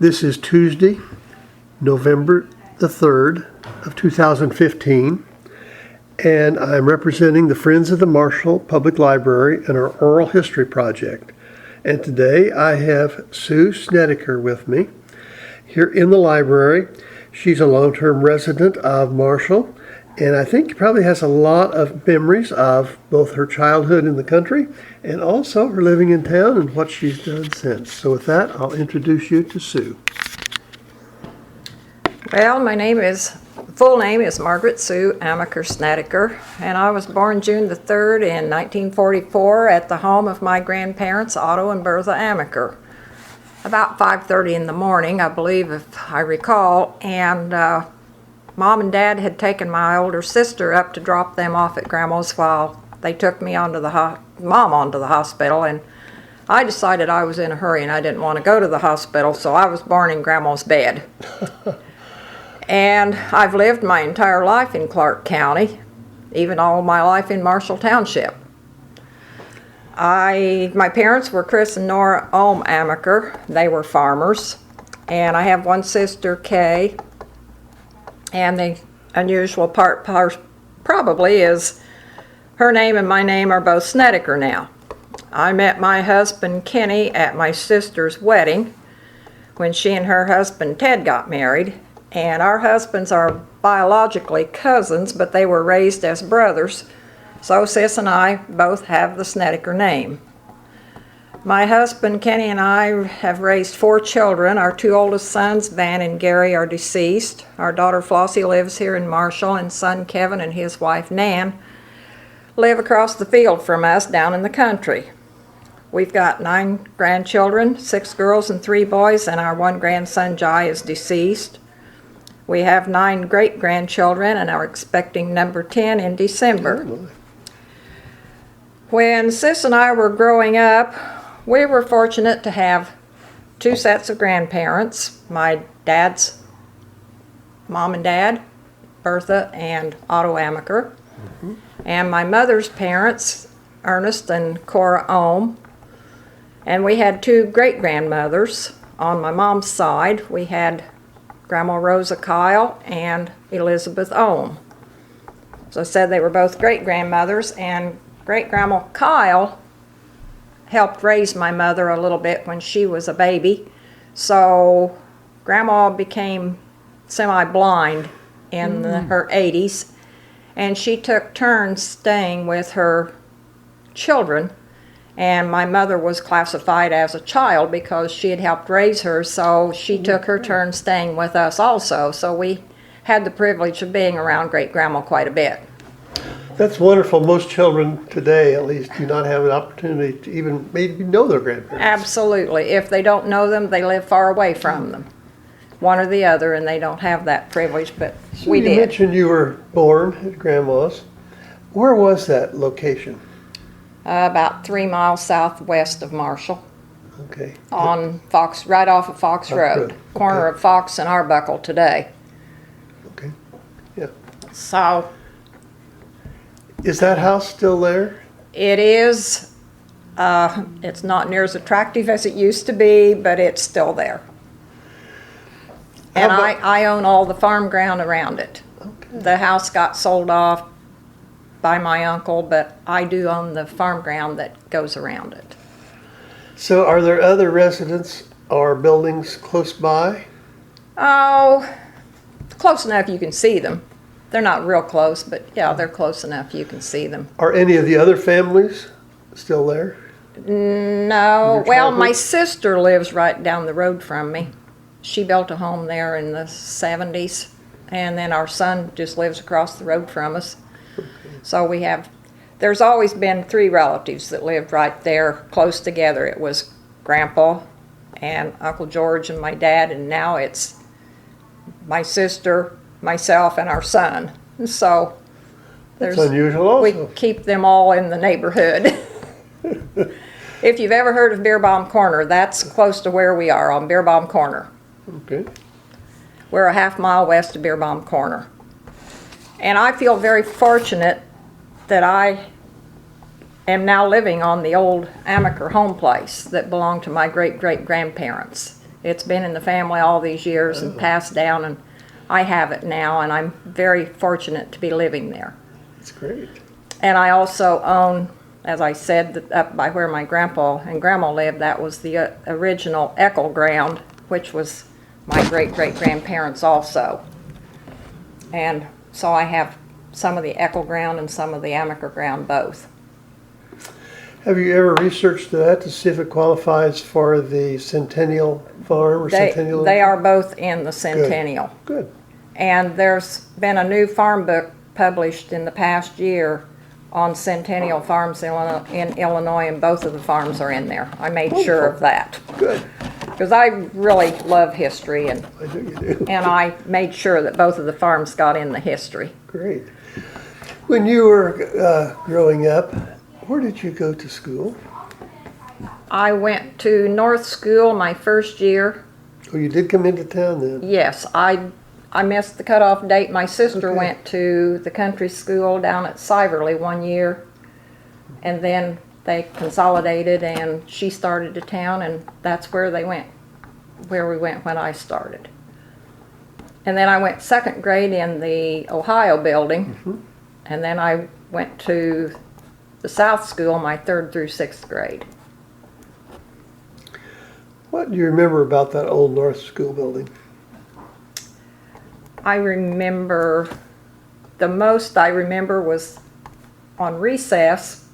This is Tuesday, November the 3rd of 2015, and I'm representing the Friends of the Marshall Public Library in our Oral History Project. And today I have Sue Snedeker with me here in the library. She's a long-term resident of Marshall, and I think probably has a lot of memories of both her childhood in the country and also her living in town and what she's done since. So with that, I'll introduce you to Sue. Well, my full name is Margaret Sue Amaker Snedeker, and I was born June the 3rd in 1944 at the home of my grandparents, Otto and Bertha Amaker. About 5:30 in the morning, I believe, if I recall, and Mom and Dad had taken my older sister up to drop them off at Grandma's while they took me onto the hospital, and I decided I was in a hurry and I didn't want to go to the hospital, so I was born in Grandma's bed. And I've lived my entire life in Clark County, even all my life in Marshall Township. My parents were Chris and Nora Ohm Amaker. They were farmers, and I have one sister, Kay. And the unusual part probably is her name and my name are both Snedeker now. I met my husband, Kenny, at my sister's wedding when she and her husband, Ted, got married. And our husbands are biologically cousins, but they were raised as brothers. So Sis and I both have the Snedeker name. My husband, Kenny, and I have raised 4 children. Our 2 oldest sons, Van and Gary, are deceased. Our daughter, Flossie, lives here in Marshall, and son, Kevin, and his wife, Nan, live across the field from us down in the country. We've got 9 grandchildren, 6 girls and 3 boys, and our one grandson, Jai, is deceased. We have 9 great-grandchildren and are expecting number 10 in December. When Sis and I were growing up, we were fortunate to have 2 sets of grandparents. My dad's mom and dad, Bertha and Otto Amaker, and my mother's parents, Ernest and Cora Ohm. And we had 2 great-grandmothers. On my mom's side, we had Grandma Rosa Kyle and Elizabeth Ohm. So I said they were both great-grandmothers, and great-grandma Kyle helped raise my mother a little bit when she was a baby. So Grandma became semi-blind in her 80s, and she took turns staying with her children. And my mother was classified as a child because she had helped raise her, so she took her turn staying with us also. So we had the privilege of being around great-grandma quite a bit. That's wonderful. Most children today, at least, do not have an opportunity to even maybe know their grandparents. Absolutely. If they don't know them, they live far away from them. One or the other, and they don't have that privilege, but So we you did. mentioned you were born at Grandma's. Where was that location? About 3 miles southwest of Marshall, Okay. on Fox, right off of Fox Fox Road, Road. corner Okay. of Fox and Arbuckle today. Okay. Yeah. So Is that house still there? it is, it's not near as attractive as it used to be, but it's still there. And How about- I own all the farm ground around it. Okay. The house got sold off by my uncle, but I do own the farm ground that goes around it. So are there other residents or buildings close by? Oh, close enough you can see them. They're not real close, but yeah, they're close enough you can see them. Are any of the other families still there? No, Your well, childhood? my sister lives right down the road from me. She built a home there in the 70s, and then our son just lives across the road from us. So there's always been 3 relatives that lived right there close together. It was Grandpa and Uncle George and my dad, and now it's my sister, myself, and our son. So That's unusual also. we keep them all in the neighborhood. If you've ever heard of Beer Bomb Corner, that's close to where we are, on Beer Bomb Corner. Okay. We're a half mile west of Beer Bomb Corner. And I feel very fortunate that I am now living on the old Amaker home place that belonged to my great-great-grandparents. It's been in the family all these years and passed down, and I have it now, and I'm very fortunate to be living there. That's great. And I also own, as I said, up by where my grandpa and grandma lived, that was the original Eckel ground, which was my great-great-grandparents also. And so I have some of the Eckel ground and some of the Amaker ground both. Have you ever researched that to see if it qualifies for the Centennial Farm or Centennial? They are both in the Centennial. Good. And there's been a new farm book published in the past year on Centennial Farms in Illinois, and both of the farms are in there. I made sure of that. Good. Because I really love history, and I know you do. and I made sure that both of the farms got in the history. Great. When you were growing up, where did you go to school? I went to North School my first year. Oh, you did come into town then? Yes, I missed the cutoff date. My sister Okay. went to the country school down at Siverly one year, and then they consolidated, and she started to town, and that's where we went when I started. And then I went second grade in the Ohio building, and then I went to the South School my third through sixth grade. What do you remember about that old North School building? I remember, the most I remember was on recess,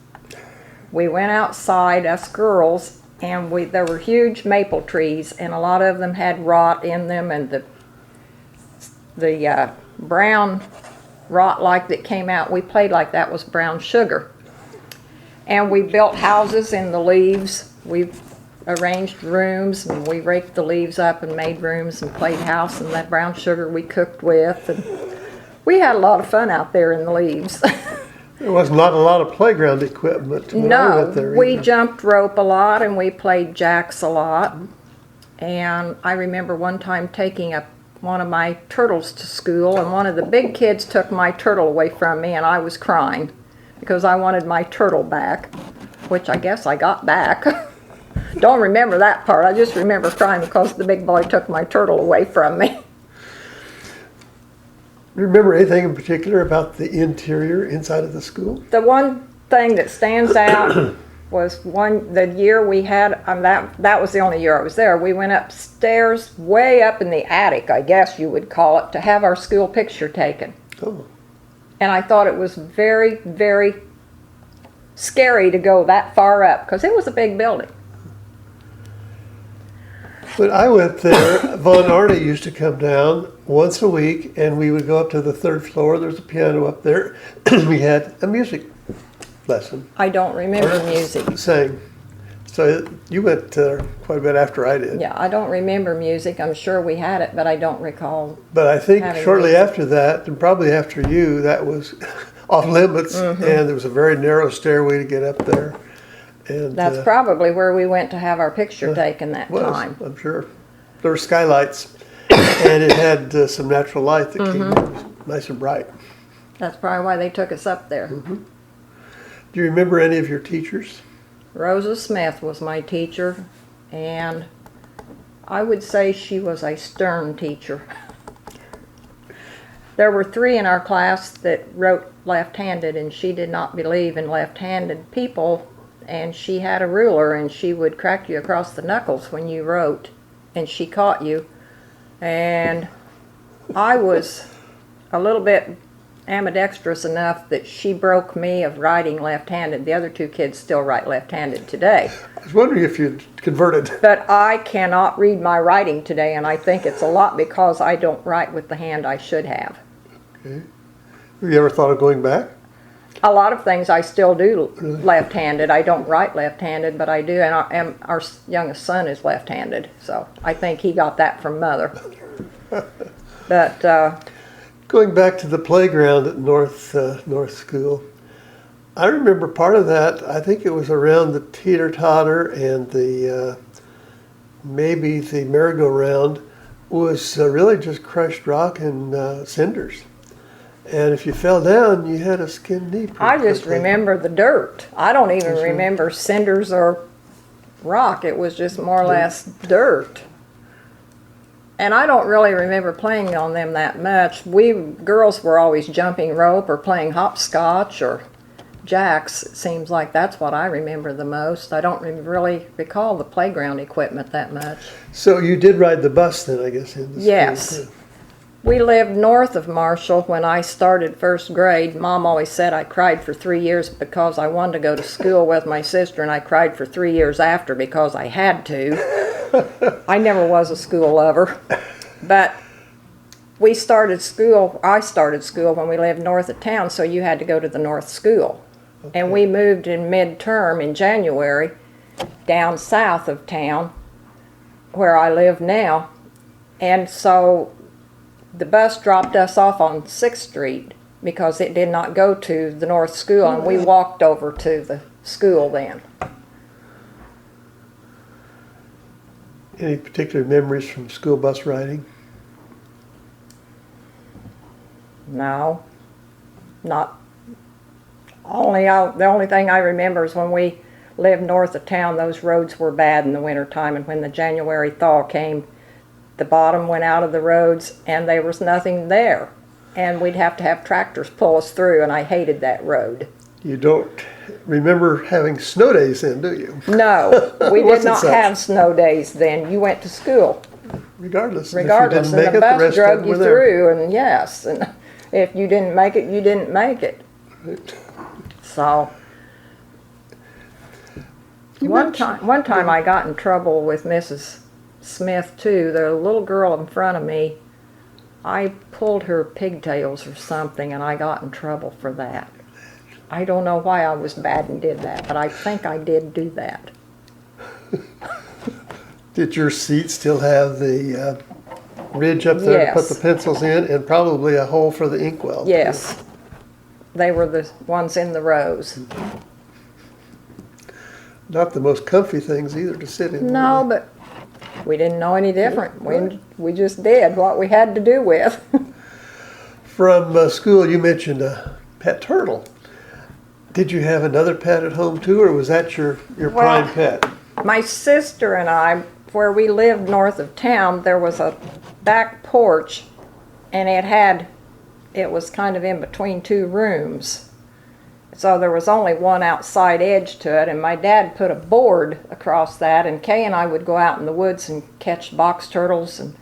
we went outside, us girls, and there were huge maple trees, and a lot of them had rot in them, and the brown rot like that came out, we played like that was brown sugar. And we built houses in the leaves. We arranged rooms, and we raked the leaves up and made rooms and played house, and that brown sugar we cooked with. And we had a lot of fun out there in the leaves. There was not a lot of playground equipment when I No, went there we either. jumped rope a lot, and we played jacks a lot. And I remember one time taking one of my turtles to school, and one of the big kids took my turtle away from me, and I was crying because I wanted my turtle back, which I guess I got back. Don't remember that part. I just remember crying because the big boy took my turtle away from me. Do you remember anything in particular about the interior, inside of the school? The one thing that stands out was the year we had, that was the only year I was there, we went upstairs, way up in the attic, I guess you would call it, to have our school picture taken. Oh, And I thought it was very, very scary to go that far up, because it was a big building. when I went there, Von Arne used to come down once a week, and we would go up to the third floor. There's a piano up there. We had a music lesson. I don't remember music. Sang. So you went quite a bit after I did. Yeah, I don't remember music. I'm sure we had it, but I don't recall. But I think Having shortly music. after that, and probably after you, that was off limits, and there was a very narrow stairway to get up there. And That's probably where we went to have our picture taken that was, time. I'm sure. There were skylights, and it had some natural light that came in. It was nice and bright. That's probably why they took us up there. Do you remember any of your teachers? Rosa Smith was my teacher, and I would say she was a stern teacher. There were 3 in our class that wrote left-handed, and she did not believe in left-handed people, and she had a ruler, and she would crack you across the knuckles when you wrote, and she caught you. And I was a little bit ambidextrous enough that she broke me of writing left-handed. The other 2 kids still write left-handed today. I was wondering if you'd converted. But I cannot read my writing today, and I think it's a lot because I don't write with the hand I should have. Okay. Have you ever thought of going back? A lot of things I still do left-handed. I don't write left-handed, but I do, and our youngest son is left-handed, so I think he got that from mother. But Going back to the playground at North School, I remember part of that. I think it was around the teeter-totter and the maybe the merry-go-round was really just crushed rock and cinders. And if you fell down, you had a skinned knee. pretty I just quickly. remember the dirt. I don't even That's right. remember cinders or rock. It was just more or less dirt. And I don't really remember playing on them that much. We girls were always jumping rope or playing hopscotch or jacks. It seems like that's what I remember the most. I don't really recall the playground equipment that much. So you did ride the bus then, I guess, in the Yes. school. We lived north of Marshall when I started first grade. Mom always said I cried for 3 years because I wanted to go to school with my sister, and I cried for 3 years after because I had to. I never was a school lover. But I started school when we lived north of town, so you had to go to the north school. Okay. And we moved in midterm in January down south of town where I live now. And so the bus dropped us off on 6th Street because it did not go to the north school, and we walked over to the school then. Any particular memories from school bus riding? No, not. The only thing I remember is when we lived north of town, those roads were bad in the wintertime, and when the January thaw came, the bottom went out of the roads and there was nothing there. And we'd have to have tractors pull us through, and I hated that road. You don't remember having snow days then, do you? No, we did not have snow days then. You went to school. Regardless. Regardless, and the bus drug you through, and yes, and if you didn't make it, you didn't make it. Right. So, one time I got in trouble with Mrs. Smith too. The little girl in front of me, I pulled her pigtails or something, and I got in trouble for that. I don't know why I was bad and did that, but I think I did do that. Did your seat still have the ridge up there Yes. to put the pencils in, and probably a hole for the inkwell? Yes. They were the ones in the rows. Not the most comfy things either to sit in. No, but we didn't know any different. We just did what we had to do with. From school, you mentioned a pet turtle. Did you have another pet at home too, or was that your prime pet? My sister and I, where we lived north of town, there was a back porch, and it was kind of in between two rooms. So there was only one outside edge to it, and my dad put a board across that, and Kay and I would go out in the woods and catch box turtles, and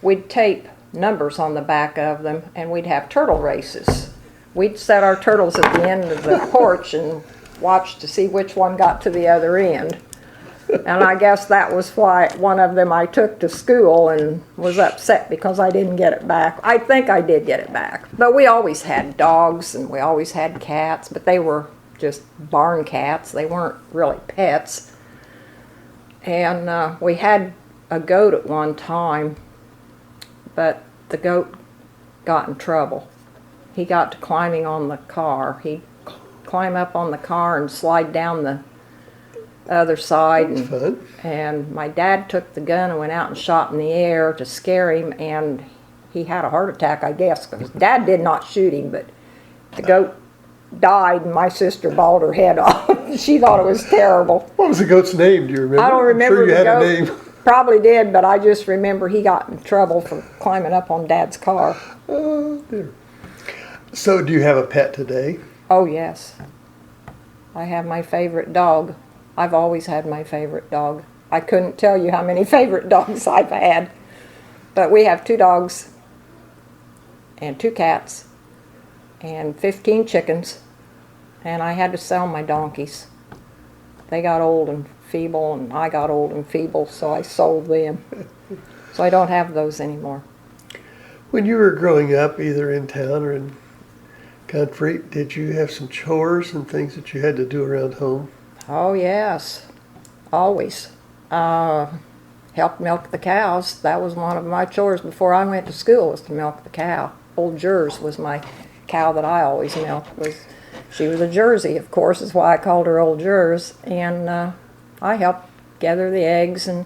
we'd tape numbers on the back of them, and we'd have turtle races. We'd set our turtles at the end of the porch and watch to see which one got to the other end. And I guess that was why one of them I took to school and was upset because I didn't get it back. I think I did get it back. But we always had dogs and we always had cats, but they were just barn cats. They weren't really pets. And we had a goat at one time, but the goat got in trouble. He got to climbing on the car. He'd climb up on the car and slide down the other side, and my dad took the gun and went out and shot in the air to scare him, and he had a heart attack, I guess, because Dad did not shoot him, but the goat died, and my sister bawled her head off. She thought it was terrible. What was the goat's name? Do you remember? I don't remember. I'm sure you the had goat. a name. Probably did, but I just remember he got in trouble for climbing up on Dad's car. Oh dear. So, do you have a pet today? Oh yes, I have my favorite dog. I've always had my favorite dog. I couldn't tell you how many favorite dogs I've had. But we have 2 dogs and 2 cats and 15 chickens. And I had to sell my donkeys. They got old and feeble, and I got old and feeble, so I sold them. So I don't have those anymore. When you were growing up, either in town or in country, did you have some chores and things that you had to do around home? Oh yes, always. Helped milk the cows. That was one of my chores before I went to school, was to milk the cow. Old Jers was my cow that I always milked. She was a Jersey, of course, is why I called her Old Jers. And I helped gather the eggs and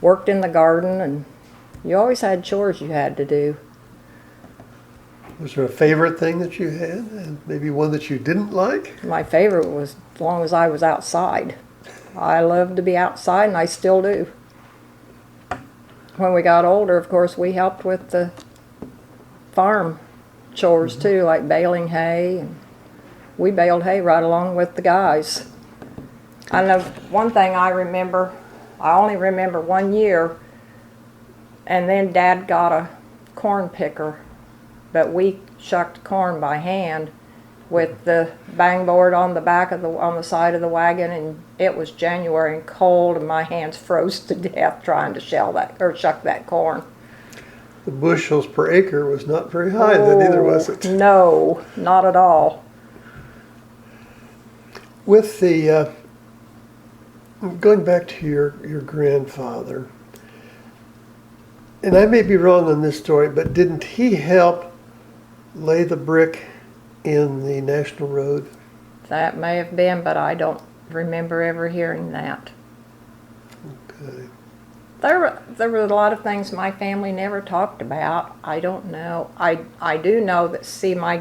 worked in the garden, and you always had chores you had to do. Was there a favorite thing that you had, and maybe one that you didn't like? My favorite was as long as I was outside. I loved to be outside, and I still do. when we got older, of course, we helped with the farm chores too, like baling hay. And we baled hay right along with the guys. I know one thing I remember, I only remember 1 year, and then Dad got a corn picker, but we shucked corn by hand with the bang board on the back of on the side of the wagon, and it was January and cold, and my hands froze to death trying to shuck that corn. The bushels per acre was not very high then either, was it? No, not at all. With the, going back to your grandfather, and I may be wrong on this story, but didn't he help lay the brick in the National Road? That may have been, but I don't remember ever hearing that. Okay. There were a lot of things my family never talked about. I don't know. I do know that, see, I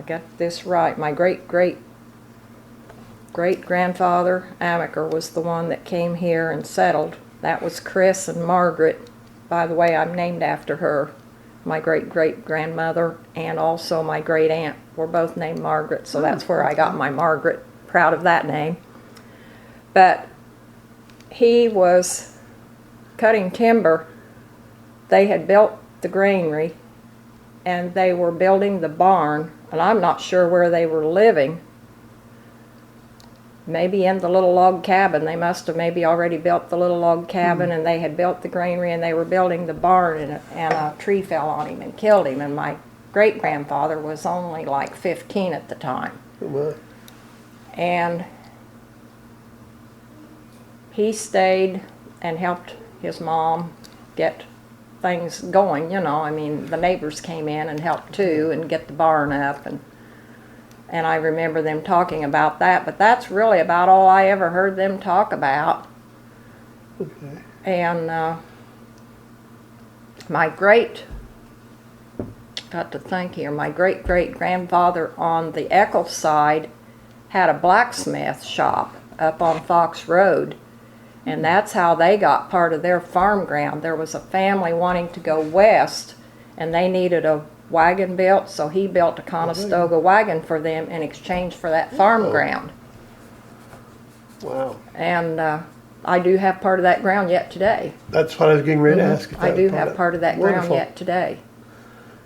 got this right, my great-grandfather, Amaker, was the one that came here and settled. That was Chris and Margaret. By the way, I'm named after her. My great-great-grandmother and also my great-aunt were both named Margaret, so that's where I got my Margaret. Proud of that name. But he was cutting timber. They had built the granary, and they were building the barn, and I'm not sure where they were living. Maybe in the little log cabin. They must have maybe already built the little log cabin, and they had built the granary, and they were building the barn, and a tree fell on him and killed him. And my great-grandfather was only like 15 at the time. Well, And he stayed and helped his mom get things going, you know. I mean, the neighbors came in and helped too and get the barn up, and I remember them talking about that, but that's really about all I ever heard them talk about. okay. And got to think here, my great-great-grandfather on the Eccles side had a blacksmith shop up on Fox Road, and that's how they got part of their farm ground. There was a family wanting to go west, and they needed a wagon built, so he built a Conestoga wagon for them in exchange for that farm ground. Wow. And I do have part of that ground yet today. That's what I was getting ready to ask. If I that do was have part of that Wonderful. ground yet today.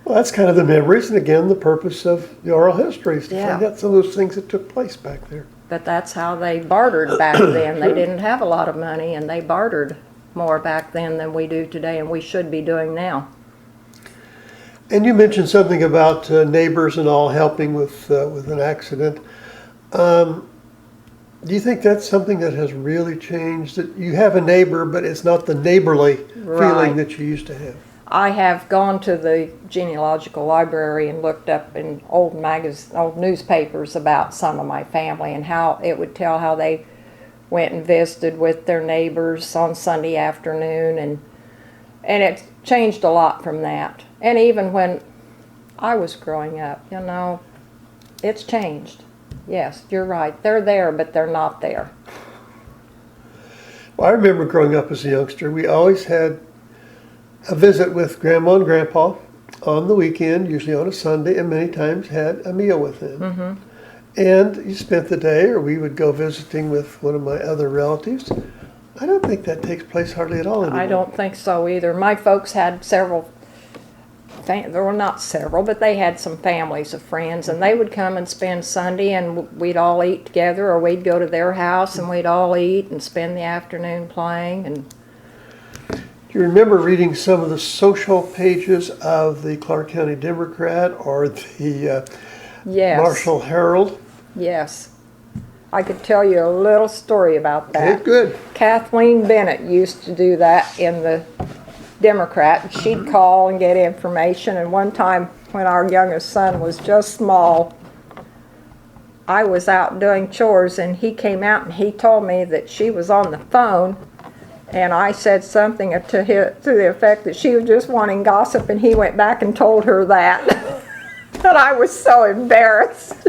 Well, that's kind of the memories, and again, the purpose of the oral histories, to Yeah. find out some of those things that took place back there. But that's how they bartered back then. They didn't have a lot of money, and they bartered more back then than we do today, and we should be doing now. And you mentioned something about neighbors and all helping with an accident. Do you think that's something that has really changed? That you have a neighbor, but it's not the neighborly Right. feeling that you used to have? I have gone to the genealogical library and looked up in old newspapers about some of my family, and how it would tell how they went and visited with their neighbors on Sunday afternoon, and it's changed a lot from that. And even when I was growing up, you know, it's changed. Yes, you're right. They're there, but they're not there. Well, I remember growing up as a youngster, we always had a visit with Grandma and Grandpa on the weekend, usually on a Sunday, and many times had a meal with them. Mm-hmm. And you spent the day, or we would go visiting with one of my other relatives. I don't think that takes place hardly at all anymore. I don't think so either. My folks had several, there were not several, but they had some families of friends, and they would come and spend Sunday, and we'd all eat together, or we'd go to their house and we'd all eat and spend the afternoon playing. And Do you remember reading some of the social pages of the Clark County Democrat or the yes, Marshall Herald? yes, I could tell you a little story about that. Okay, good. Kathleen Bennett used to do that in the Democrat. She'd call and get information, and one time when our youngest son was just small, I was out doing chores, and he came out and he told me that she was on the phone, and I said something to the effect that she was just wanting gossip, and he went back and told her that. And I was so embarrassed.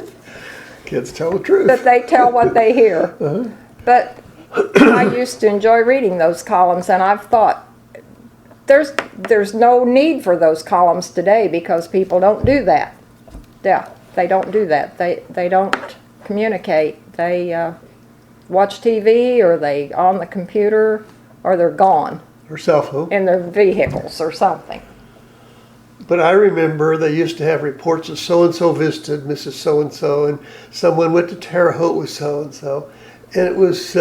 Kids tell the truth. But they tell what they hear. Uh-huh. But I used to enjoy reading those columns, and I've thought there's no need for those columns today because people don't do that. Yeah, they don't do that. They don't communicate. They watch TV, or they on the computer, or they're gone Or cell phone. in their vehicles or something. But I remember they used to have reports of so-and-so visited Mrs. So-and-so, and someone went to Terre Haute with so-and-so. And it was,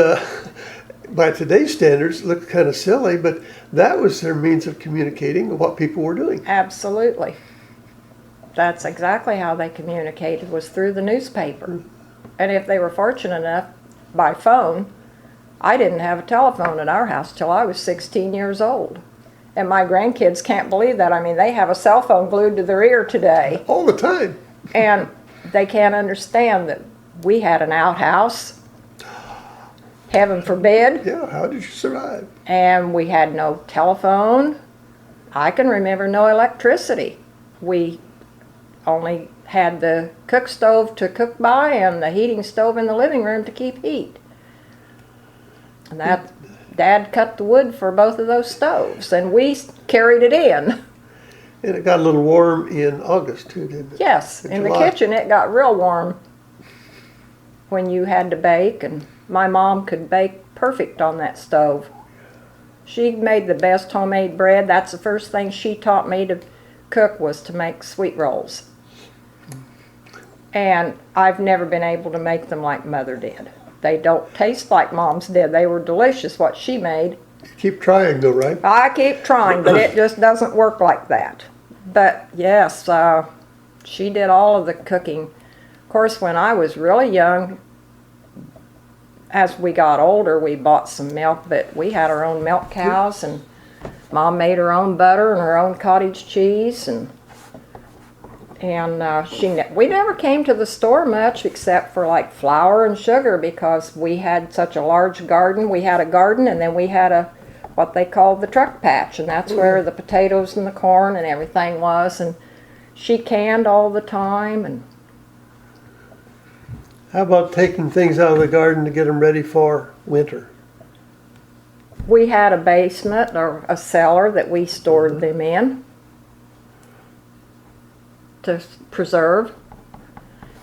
by today's standards, it looked kind of silly, but that was their means of communicating what people were doing. Absolutely. That's exactly how they communicated, was through the newspaper. And if they were fortunate enough by phone, I didn't have a telephone at our house till I was 16 years old. And my grandkids can't believe that. I mean, they have a cell phone glued to their ear today. All the time. And they can't understand that we had an outhouse, heaven forbid, Yeah, how did you survive? and we had no telephone. I can remember no electricity. We only had the cook stove to cook by and the heating stove in the living room to keep heat. And that Dad cut the wood for both of those stoves, and we carried it in. And it got a little warm in August too, didn't it? Yes, in the July. kitchen it got real warm when you had to bake, and my mom could bake perfect on that stove. She made the best homemade bread. That's the first thing she taught me to cook, was to make sweet rolls. And I've never been able to make them like Mother did. They don't taste like Mom's did. They were delicious, what she made. Keep trying though, right? I keep trying, but it just doesn't work like that. But yes, she did all of the cooking. Of course, when I was really young, as we got older, we bought some milk, but we had our own milk cows, and Mom made her own butter and her own cottage cheese, and we never came to the store much except for like flour and sugar, because we had such a large garden. We had a garden, and then we had what they called the truck patch, and that's where the potatoes and the corn and everything was. And she canned all the time. And How about taking things out of the garden to get them ready for winter? we had a basement or a cellar that we stored them in to preserve.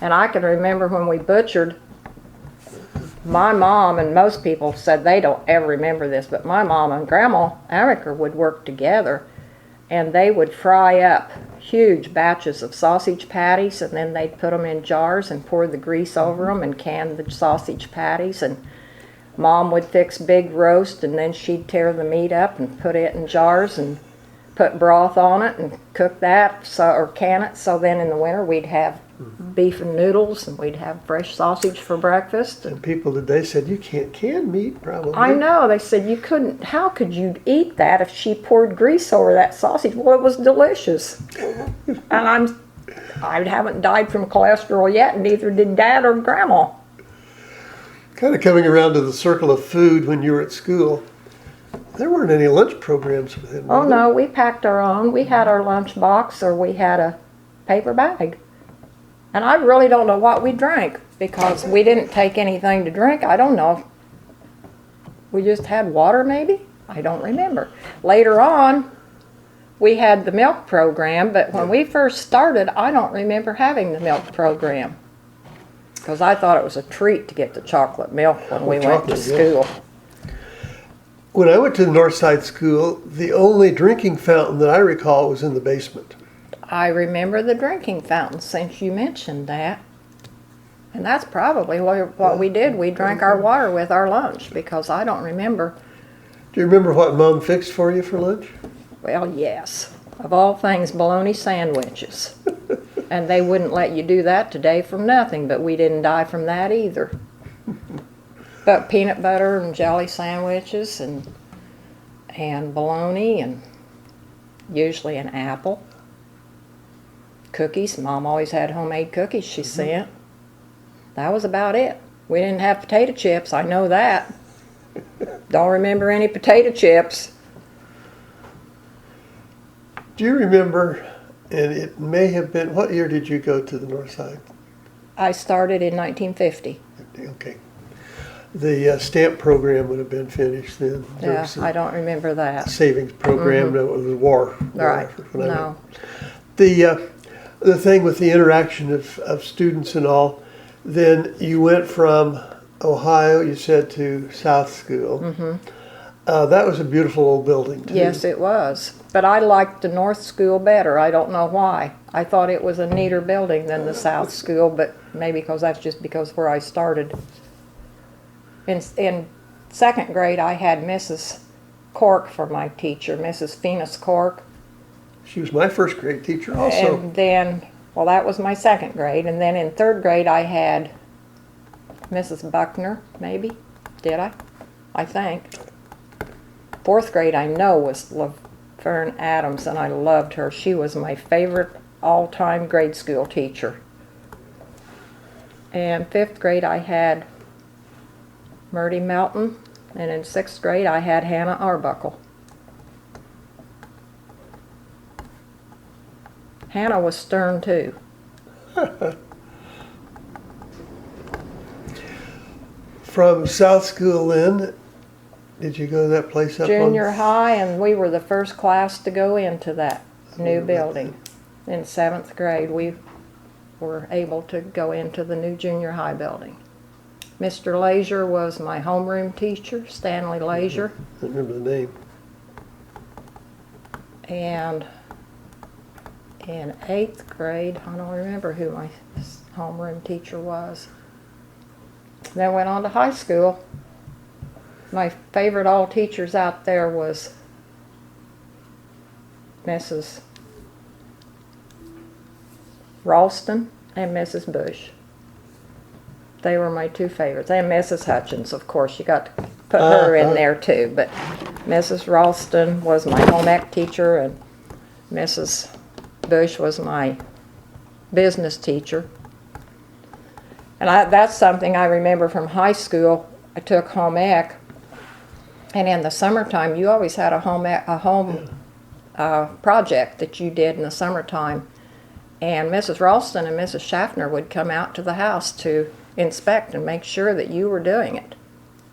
And I can remember when we butchered, my mom, and most people said they don't ever remember this, but my mom and Grandma Amaker would work together, and they would fry up huge batches of sausage patties, and then they'd put them in jars and pour the grease over them and can the sausage patties. And Mom would fix big roast, and then she'd tear the meat up and put it in jars and put broth on it and cook that, or can it. So then in the winter we'd have beef and noodles, and we'd have fresh sausage for breakfast. And people today said, you can't can meat, probably. I know, they said you couldn't, how could you eat that if she poured grease over that sausage? Well, it was delicious. And I haven't died from cholesterol yet, and neither did Dad or Grandma. Kind of coming around to the circle of food when you were at school, there weren't any lunch programs for them. Oh were there? no, we packed our own. We had our lunch box, or we had a paper bag. And I really don't know what we drank, because we didn't take anything to drink. I don't know. We just had water, maybe? I don't remember. Later on, we had the milk program, but when we first started, I don't remember having the milk program, because I thought it was a treat to get the chocolate milk when we went to chocolate, school. When I went to the Northside School, the only drinking fountain that I recall was in the basement. I remember the drinking fountain, since you mentioned that. And that's probably what we did. We drank our water with our lunch, because I don't remember. Do you remember what Mom fixed for you for lunch? Well, yes. Of all things, bologna sandwiches. And they wouldn't let you do that today from nothing, but we didn't die from that either. But peanut butter and jelly sandwiches and bologna, and usually an apple. Cookies. Mom always had homemade cookies she sent. That was about it. We didn't have potato chips, I know that. Don't remember any potato chips. Do you remember, and it may have been, what year did you go to the North Side? I started in 1950. Okay. the stamp program would have been finished then. There Yeah, was a I don't remember that. savings program that was war. Right, effort when I no. went. The thing with the interaction of students and all, then you went from Ohio, you said, to South School. That was a beautiful old building too. Yes, it was. But I liked the North School better. I don't know why. I thought it was a neater building than the South School, but maybe because that's just because where I started. In second grade, I had Mrs. Cork for my teacher, Mrs. Venus Cork. She was my first grade teacher also. And then, well, that was my second grade. And then in third grade, I had Mrs. Buckner, maybe. Did I? I think. Fourth grade, I know, was Laverne Adams, and I loved her. She was my favorite all-time grade school teacher. And fifth grade, I had Murdy Melton, and in sixth grade, I had Hannah Arbuckle. Hannah was stern, too. From South School then, did you go to that place up Junior on? high, and we were the first class to go into that new building. In seventh grade, we were able to go into the new junior high building. Mr. Leisure was my homeroom teacher, Stanley Leisure, I don't remember the name. and in eighth grade, I don't remember who my homeroom teacher was. Then went on to high school. My favorite all teachers out there was Mrs. Ralston and Mrs. Bush. They were my two favorites. And Mrs. Hutchins, of course. You got to put her in there too. But Mrs. Ralston was my home ec teacher, and Mrs. Bush was my business teacher. And that's something I remember from high school. I took home ec, and in the summertime, you always had a home project that you did in the summertime. And Mrs. Ralston and Mrs. Schaffner would come out to the house to inspect and make sure that you were doing it.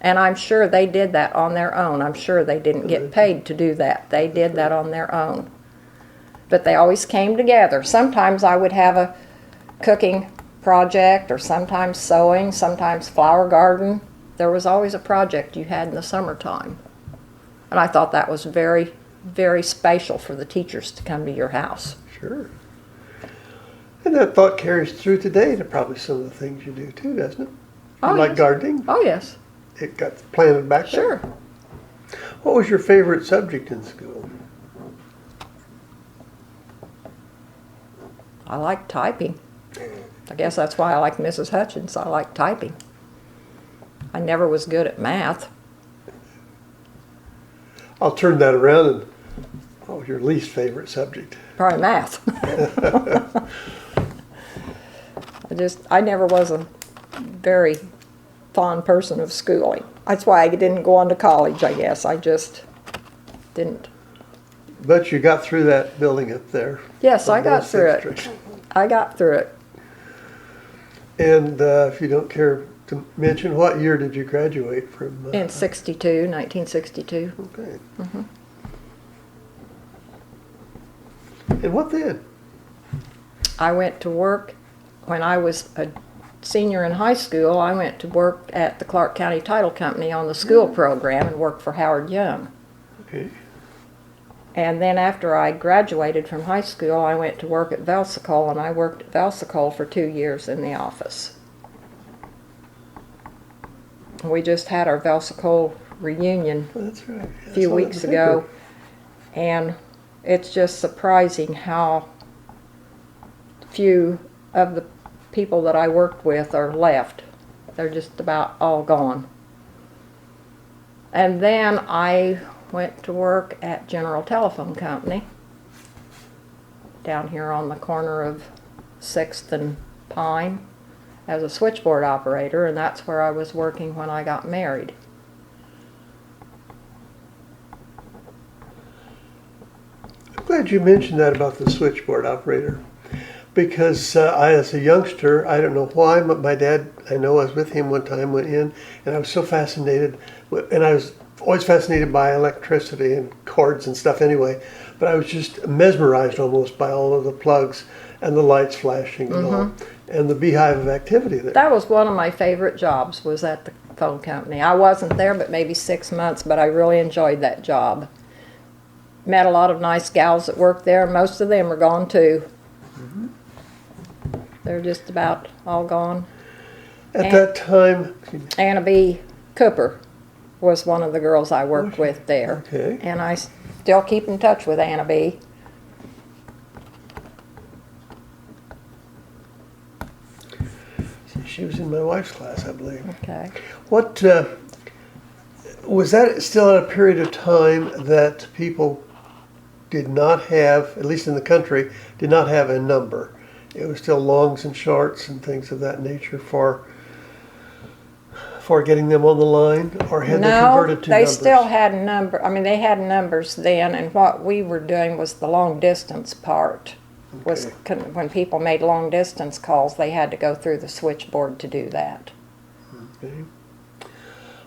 And I'm sure they did that on their own. I'm sure they didn't get paid to do that. They did that on their own. But they always came together. Sometimes I would have a cooking project, or sometimes sewing, sometimes flower garden. There was always a project you had in the summertime. And I thought that was very, very special for the teachers to come to your house. Sure. And that thought carries through today to probably some of the things you do too, doesn't it? Oh, You like yes. gardening? Oh, yes. It got planted back Sure. there. What was your favorite subject in school? I like typing. I guess that's why I like Mrs. Hutchins. I like typing. I never was good at math. I'll turn that around and what was your least favorite subject? Probably math. I never was a very fond person of schooling. That's why I didn't go on to college, I guess. I just didn't. But you got through that building up there. Yes, I on got North through Sixth it. Street. I got through it. And if you don't care to mention, what year did you graduate from? In 1962. Okay. And what then? I went to work when I was a senior in high school. I went to work at the Clark County Title Company on the school program and worked for Howard Young. Okay. And then after I graduated from high school, I went to work at Velsicol, and I worked at Velsicol for 2 years in the office. We just had our Velsicol reunion Well, that's right. a few weeks ago, and it's just surprising how few of the people that I worked with are left. They're just about all gone. And then I went to work at General Telephone Company down here on the corner of 6th and Pine as a switchboard operator, and that's where I was working when I got married. I'm glad you mentioned that about the switchboard operator. Because as a youngster, I don't know why, but my dad, I know I was with him one time, went in, and I was so fascinated, and I was always fascinated by electricity and cords and stuff anyway, but I was just mesmerized almost by all of the plugs and the lights flashing and all, and the beehive of activity there. That was one of my favorite jobs, was at the phone company. I wasn't there but maybe 6 months, but I really enjoyed that job. Met a lot of nice gals that worked there. Most of them are gone too. They're just about all gone. At that time, Anna B. Cooper was one of the girls I worked with there. Okay. And I still keep in touch with Anna B. she was in my wife's class, I believe. Okay. What was that still at a period of time that people did not have, at least in the country, did not have a number? It was still longs and shorts and things of that nature for getting them on the line, or had they converted to they numbers? still had they had numbers then, and what we were doing was the long distance part. Was when people made long distance calls, they had to go through the switchboard to do that. Okay.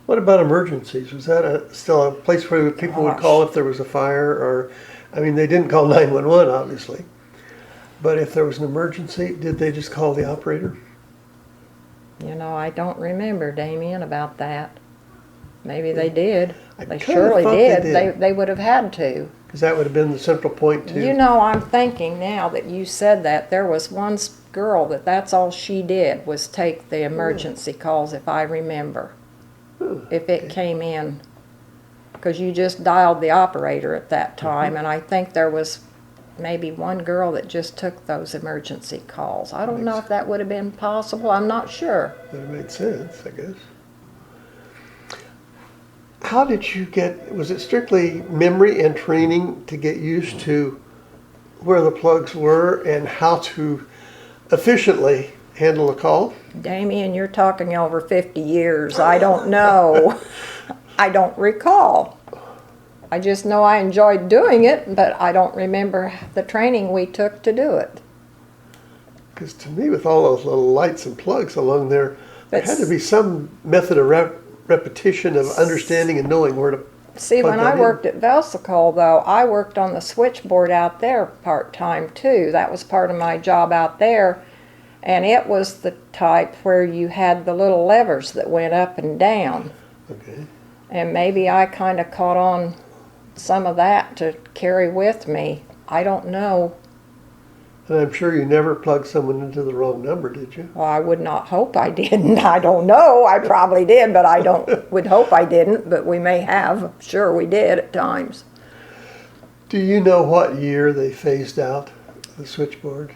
What about emergencies? Was that still a place where people would call if there was a fire? Or, I mean, they didn't call 911, obviously. But if there was an emergency, did they just call the operator? You know, I don't remember, Damien, about that. Maybe they did. I They kinda surely thought they did. did. They would have had to. Because that would have been the central point to... You know, I'm thinking now that you said that, there was one girl that's all she did was take the emergency calls, if I remember. If it came in. Because you just dialed the operator at that time, and I think there was maybe one girl that just took those emergency calls. I don't know if that would have been possible. I'm not sure. That made sense, I guess. How did you get, was it strictly memory and training to get used to where the plugs were and how to efficiently handle a call? Damien, you're talking over 50 years. I don't know. I don't recall. I just know I enjoyed doing it, but I don't remember the training we took to do it. Because to me, with all those little lights and plugs along there, there had to be some method of repetition of understanding and knowing where to See, plug when that I in. worked at Velsicol, though, I worked on the switchboard out there part-time, too. That was part of my job out there. And it was the type where you had the little levers that went up and down. Okay. And maybe I kind of caught on some of that to carry with me. I don't know. And I'm sure you never plugged someone into the wrong number, did you? Well, I would not hope I didn't. I don't know. I probably did, but I would hope I didn't, but we may have. I'm sure we did at times. Do you know what year they phased out the switchboard?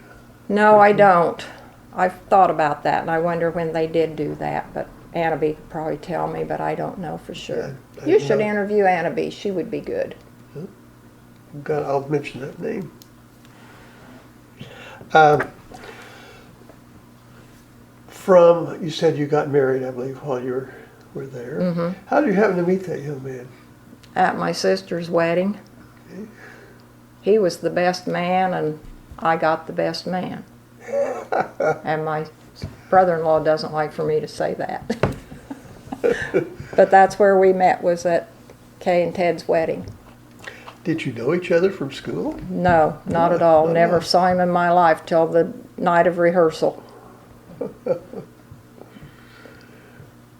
No, I don't. I've thought about that, and I wonder when they did do that, but Anna B could probably tell me, but I don't know for sure. Yeah, You should know. interview Anna B. She would be good. I'll mention that name. You said you got married, I believe, while you were there. Mm-hmm. How did you happen to meet that young man? At my sister's wedding. Okay. He was the best man, and I got the best man. And my brother-in-law doesn't like for me to say that. But that's where we met, was at Kay and Ted's wedding. Did you know each other from school? No, not at all. Not at Never all. saw him in my life till the night of rehearsal.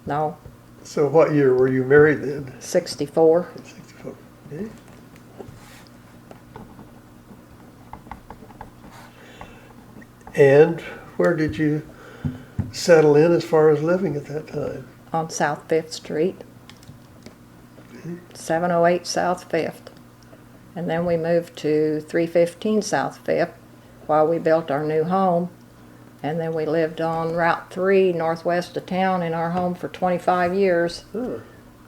No, So what year were you married then? 64. 64. Okay. And where did you settle in as far as living at that time? On South 5th Street. 708 South 5th. And then we moved to 315 South 5th while we built our new home. And then we lived on Route 3 northwest of town in our home for 25 years. Huh.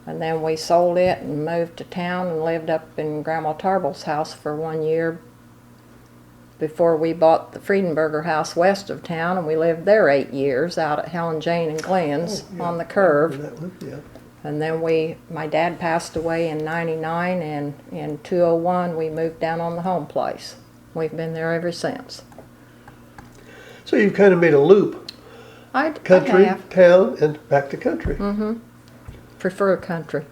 And then we sold it and moved to town and lived up in Grandma Tarbell's house for 1 year before we bought the Friedenberger house west of town, and we lived there 8 years out at Helen Jane and Glenn's Oh, yeah. on the curve. That one, yeah. And then my dad passed away in 99, and in 201 we moved down on the home place. We've been there ever since. So you've kind of made a loop. I Country, have. town, and back to country. Prefer country.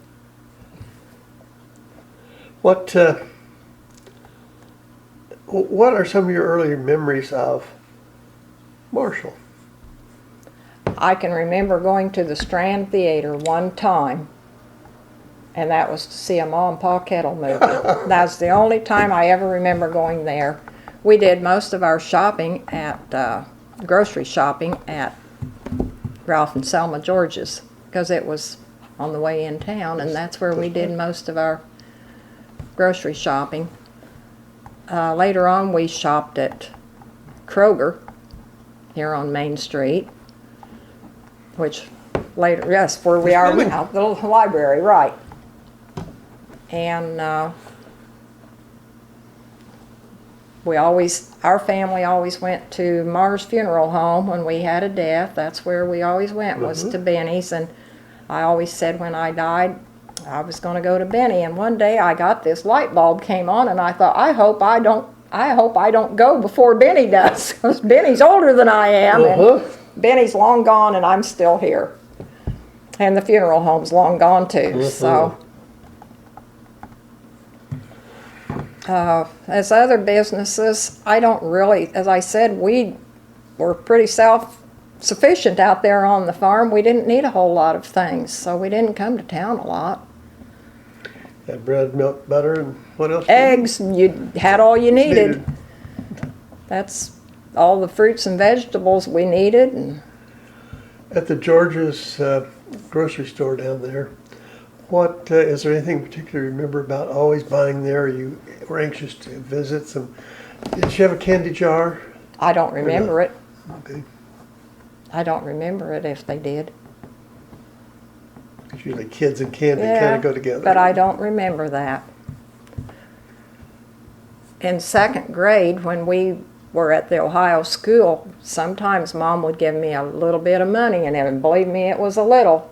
What are some of your earlier memories of Marshall? I can remember going to the Strand Theater one time, and that was to see a Ma and Pa Kettle movie. That's the only time I ever remember going there. We did most of our shopping at grocery shopping at Ralph and Selma George's because it was on the way in town, and that's where we did most of our grocery shopping. Later on, we shopped at Kroger here on Main Street, which later, yes, where we are now, the little library, right. And our family always went to Mars Funeral Home when we had a death. That's where we always went, was to Benny's. And I always said when I died, I was going to go to Benny. And one day I got this light bulb came on, and I thought, I hope I don't go before Benny does, because Benny's older than I am, and Benny's long gone, and I'm still here. And the funeral home's long gone too. So, as other businesses, I don't really, as I said, we were pretty self-sufficient out there on the farm. We didn't need a whole lot of things, so we didn't come to town a lot. Had bread, milk, butter, and what else? Eggs, you had all you needed. That's all the fruits and vegetables we needed. And At the George's grocery store down there, what is there anything in particular you remember about always buying there? You were anxious to visit some. Did you have a candy jar? I don't remember it. Okay. I don't remember it if they did. Because usually kids and candy kind of go together. But I don't remember that. In second grade, when we were at the Ohio school, sometimes Mom would give me a little bit of money, and believe me, it was a little.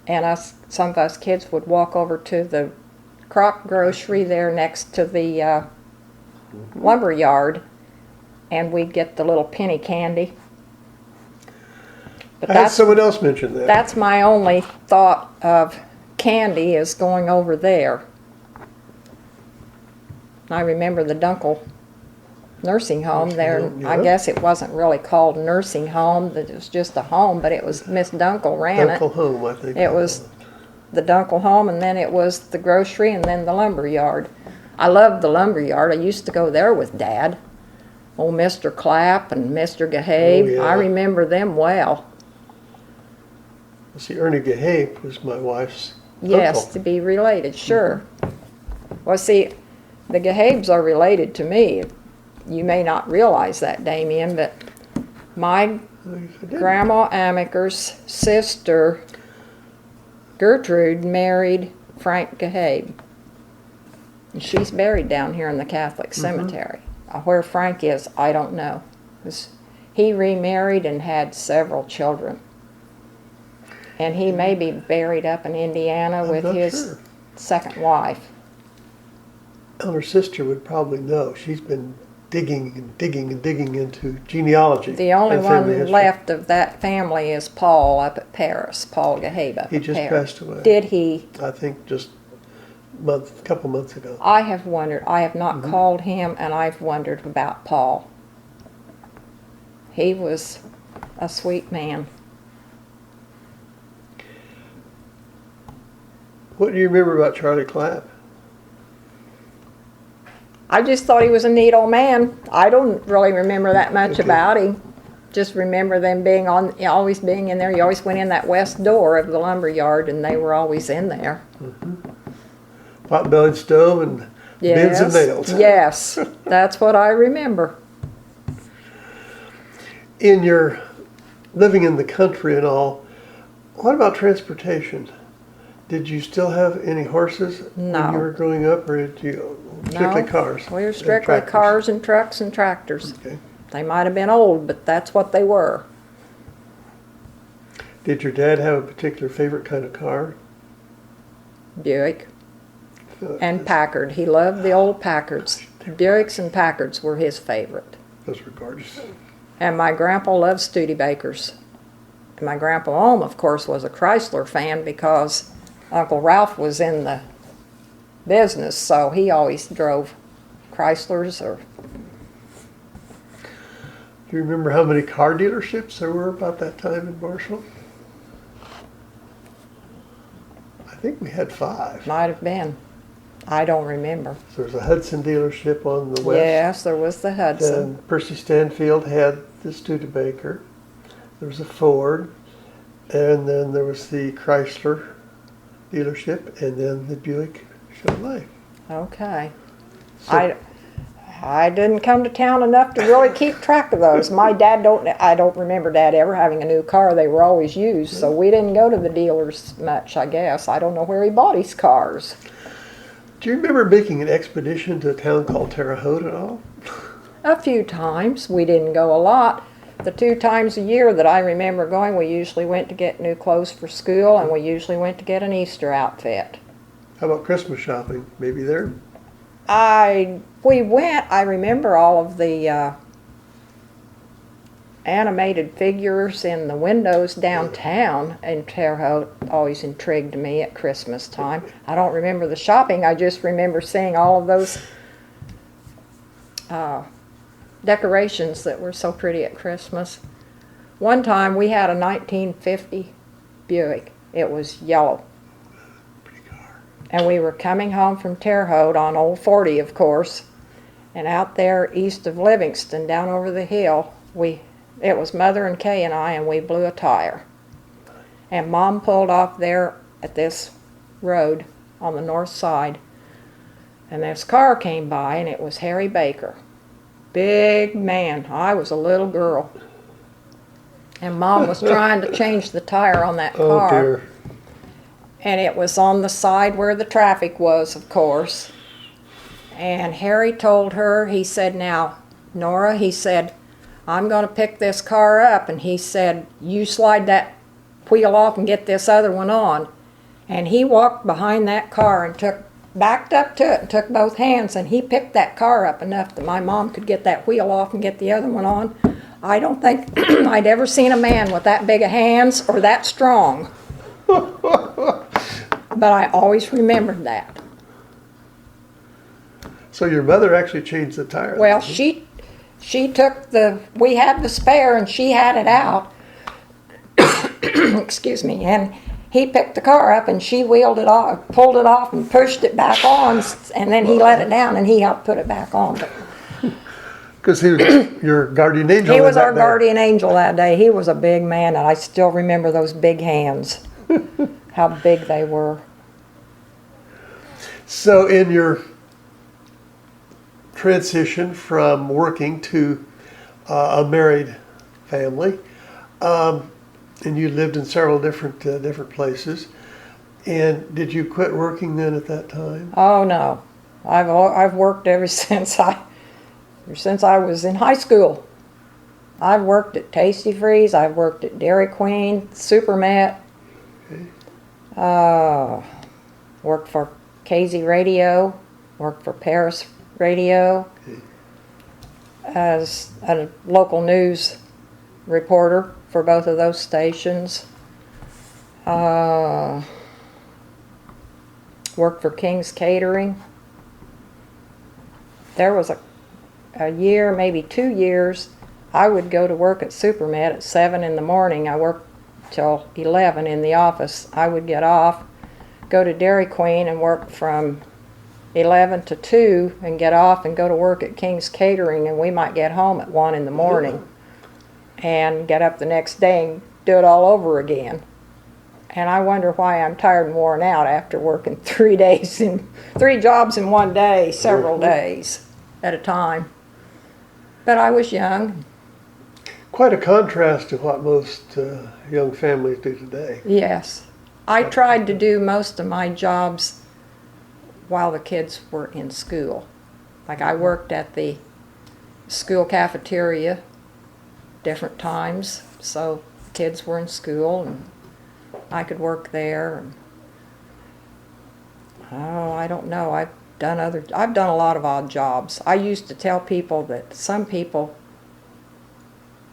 And some of us kids would walk over to the Croc grocery there next to the lumber yard, and we'd get the little penny candy. But I had someone else mention that. That's my only thought of candy, is going over there. I remember the Dunkel nursing home there. Yeah. I guess it wasn't really called nursing home, it was just a home, but it was Miss Dunkel ran it. Dunkel Home, I think. It was the Dunkel home, and then it was the grocery, and then the lumber yard. I loved the lumber yard. I used to go there with Dad. Old Mr. Clapp and Mr. Gahabe. Oh, yeah. I remember them well. See, Ernie Gahabe was my wife's Yes, uncle. to be related, sure. Well, see, the Gahabes are related to me. You may not realize that, Damien, but my Grandma Amaker's sister, Gertrude, married Frank Gahabe. And she's buried down here in the Catholic cemetery. Where Frank is, I don't know. 'Cause he remarried and had several children. And he may be buried up in Indiana with not his sure. second wife. And her sister would probably know. She's been digging and digging and digging into genealogy. The only and family one history. left of that family is Paul up at Paris, Paul Gahabe up He at just Paris. passed away. Did he? I think just a couple months ago. I have wondered. I have not called him, and I've wondered about Paul. He was a sweet man. What do you remember about Charlie Clapp? I just thought he was a neat old man. I don't really remember that much Okay. about him. Just remember them being always being in there. You always went in that west door of the lumber yard, and they were always in there. Pot-bellied stove and bins and nails. Yes, that's what I remember. In your living in the country and all, what about transportation? Did you still have any horses when No. you were growing up, or did you strictly No, cars? We were and strictly tractors? cars and trucks and tractors. Okay. They might have been old, but that's what they were. Did your dad have a particular favorite kind of car? Buick and Packard. He loved the old Packards. Buicks and Packards were his favorite. Those were gorgeous. And my grandpa loved Studebakers. And my grandpa Ohm, of course, was a Chrysler fan because Uncle Ralph was in the business, so he always drove Chryslers. Or Do you remember how many car dealerships there were about that time in Marshall? I think we had 5. might have been. I don't remember. There was a Hudson dealership on the west. Yes, there was the Hudson. And Percy Stanfield had the Studebaker. There was a Ford. And then there was the Chrysler dealership. And then the Buick Chevrolet. Okay. So- I didn't come to town enough to really keep track of those. My dad I don't remember Dad ever having a new car. They were always used, so we didn't go to the dealers much, I guess. I don't know where he bought his cars. Do you remember making an expedition to a town called Terre Haute at all? A few times. We didn't go a lot. The 2 times a year that I remember going, we usually went to get new clothes for school, and we usually went to get an Easter outfit. How about Christmas shopping? Maybe there? We went, I remember all of the animated figures in the windows downtown in Terre Haute always intrigued me at Christmas time. I don't remember the shopping, I just remember seeing all of those decorations that were so pretty at Christmas. One time we had a 1950 Buick. It was yellow. And we were coming home from Terre Haute on Old 40, of course, and out there east of Livingston, down over the hill, it was Mother and Kay and I, and we blew a tire. And Mom pulled off there at this road on the north side, and this car came by, and it was Harry Baker. Big man. I was a little girl. And Mom was trying to change the tire on that car. Oh, dear. And it was on the side where the traffic was, of course. And Harry told her, he said, "Now, Nora," he said, "I'm going to pick this car up." And he said, "You slide that wheel off and get this other one on." And he walked behind that car and backed up to it and took both hands. And he picked that car up enough that my mom could get that wheel off and get the other one on. I don't think I'd ever seen a man with that big of hands or that strong. But I always remembered that. So your mother actually changed the tire? Well, she took we had the spare and she had it out. Excuse me. And he picked the car up and she wheeled it off, pulled it off and pushed it back on, and then he let it down and he helped put it back on. Because he was your guardian angel. He was our guardian angel that day. He was a big man, and I still remember those big hands, how big they were. So in your transition from working to a married family, and you lived in several different places, and did you quit working then at that time? Oh no, I've worked ever since I was in high school. I've worked at Tasty Freeze. I've worked at Dairy Queen, Supermet. Okay. Worked for KZ Radio. Worked for Paris Radio. Okay. As a local news reporter for both of those stations. Worked for King's Catering. There was a year, maybe 2 years, I would go to work at Supermet at 7 in the morning. I worked till 11 in the office. I would get off, go to Dairy Queen and work from 11 to 2 and get off and go to work at King's Catering, and we might get home at 1 in the morning and get up the next day and do it all over again. And I wonder why I'm tired and worn out after working 3 jobs in one day, several days at a time. But I was young. Quite a contrast to what most young families do today. Yes. I tried to do most of my jobs while the kids were in school. Like I worked at the school cafeteria different times, so kids were in school and I could work there. Oh, I don't know. I've done a lot of odd jobs. I used to tell people that some people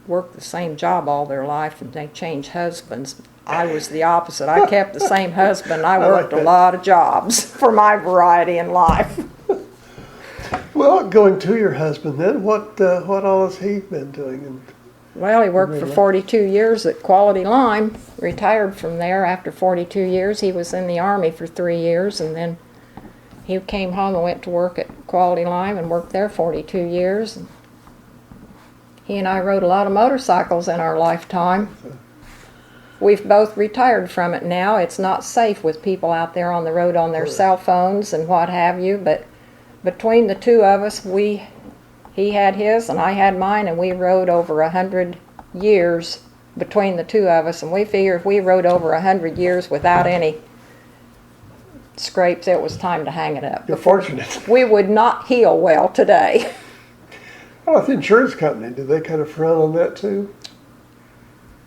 worked the same job all their life and they changed husbands. I was the opposite. I kept the same husband. I worked a lot of jobs for my variety in life. Well, going to your husband then, what all has he been doing? Well, he worked for 42 years at Quality Lime, retired from there after 42 years. He was in the Army for 3 years, and then he came home and went to work at Quality Lime and worked there 42 years. He and I rode a lot of motorcycles in our lifetime. We've both retired from it now. It's not safe with people out there on the road on their cell phones and what have you, but between the two of us, he had his and I had mine, and we rode over 100 years between the two of us, and we figure if we rode over 100 years without any scrapes, it was time to hang it up. You're fortunate. We would not heal well today. Oh, the insurance company, do they kind of frown on that too?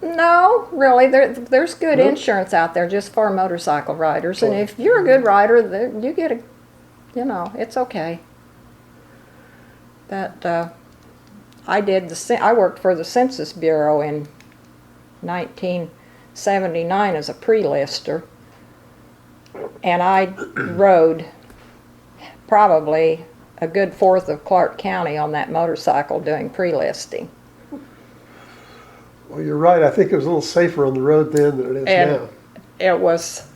No, really, there's good Nope. insurance out there just for motorcycle riders, and if you're a good rider, you get it's okay. But I worked for the Census Bureau in 1979 as a pre-lister, and I rode probably a good fourth of Clark County on that motorcycle doing pre-listing. Well, you're right. I think it was a little safer on the road then than it is And now. it was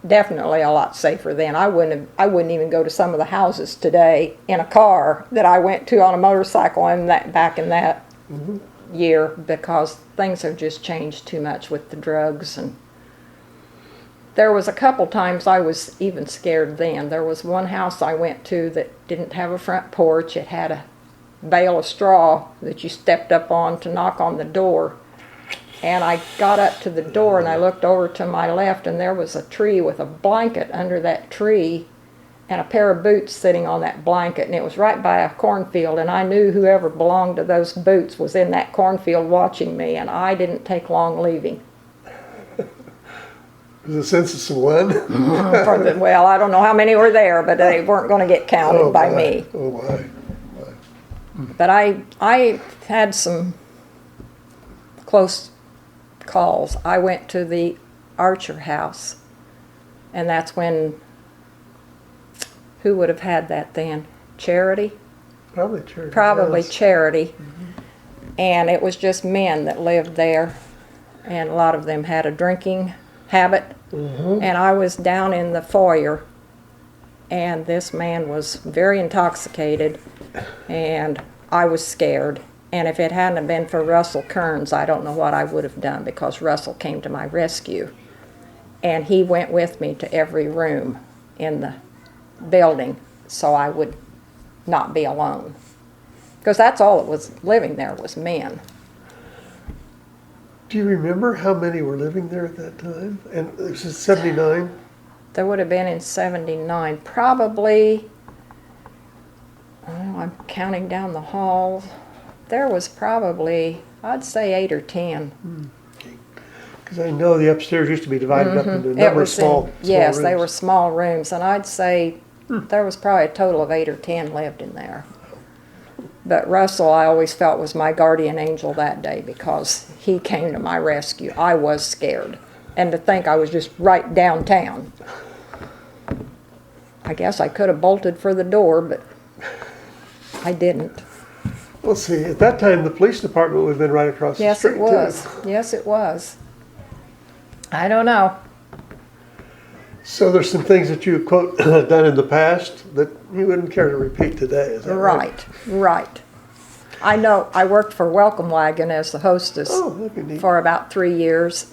definitely a lot safer then. I wouldn't even go to some of the houses today in a car that I went to on a motorcycle back in that year, because things have just changed too much with the drugs. And there was a couple times I was even scared then. There was one house I went to that didn't have a front porch. It had a bale of straw that you stepped up on to knock on the door. And I got up to the door and I looked over to my left, and there was a tree with a blanket under that tree and a pair of boots sitting on that blanket, and it was right by a cornfield, and I knew whoever belonged to those boots was in that cornfield watching me, and I didn't take long leaving. Was the census one? Well, I don't know how many were there, but they weren't going to get counted by me. Oh, my. But I had some close calls. I went to the Archer house, and that's when, who would have had that then? Charity? Probably Charity. Probably Yes. Charity. And it was just men that lived there, and a lot of them had a drinking habit. And I was down in the foyer, and this man was very intoxicated, and I was scared. And if it hadn't been for Russell Kearns, I don't know what I would have done, because Russell came to my rescue. And he went with me to every room in the building so I would not be alone. Because that's all that was living there was men. Do you remember how many were living there at that time? And this is 79? There would have been in 79, probably, I'm counting down the halls. There was probably, I'd say 8 or 10. Because I know the upstairs used to be divided up into a number of small yes, rooms. they were small rooms, and I'd say there was probably a total of 8 or 10 lived in there. But Russell, I always felt, was my guardian angel that day, because he came to my rescue. I was scared, and to think I was just right downtown. I guess I could have bolted for the door, but I didn't. Well, see, at that time, the police department would have been right across the Yes, street, it was. Yes, it was. I don't know. So there's some things that you, quote, done in the past that you wouldn't care to repeat today, is that right? Right. I know I worked for Welcome Wagon as the hostess Oh, that'd be neat. for about 3 years.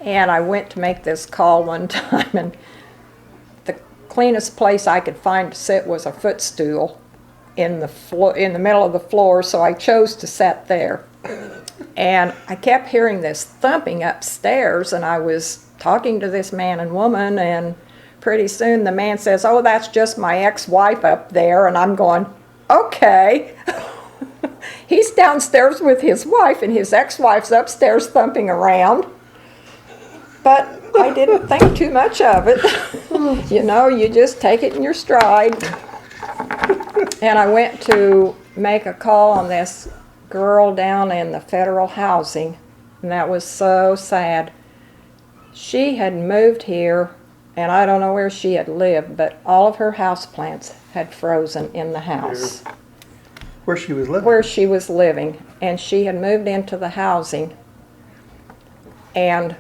And I went to make this call one time, and the cleanest place I could find to sit was a footstool in the middle of the floor, so I chose to sit there. And I kept hearing this thumping upstairs, and I was talking to this man and woman, and pretty soon the man says, "Oh, that's just my ex-wife up there." And I'm going, okay. He's downstairs with his wife, and his ex-wife's upstairs thumping around. But I didn't think too much of it. You just take it in your stride. And I went to make a call on this girl down in the federal housing, and that was so sad. She had moved here, and I don't know where she had lived, but all of her houseplants had frozen in the house Where she was living. where she was living, and she had moved into the housing, and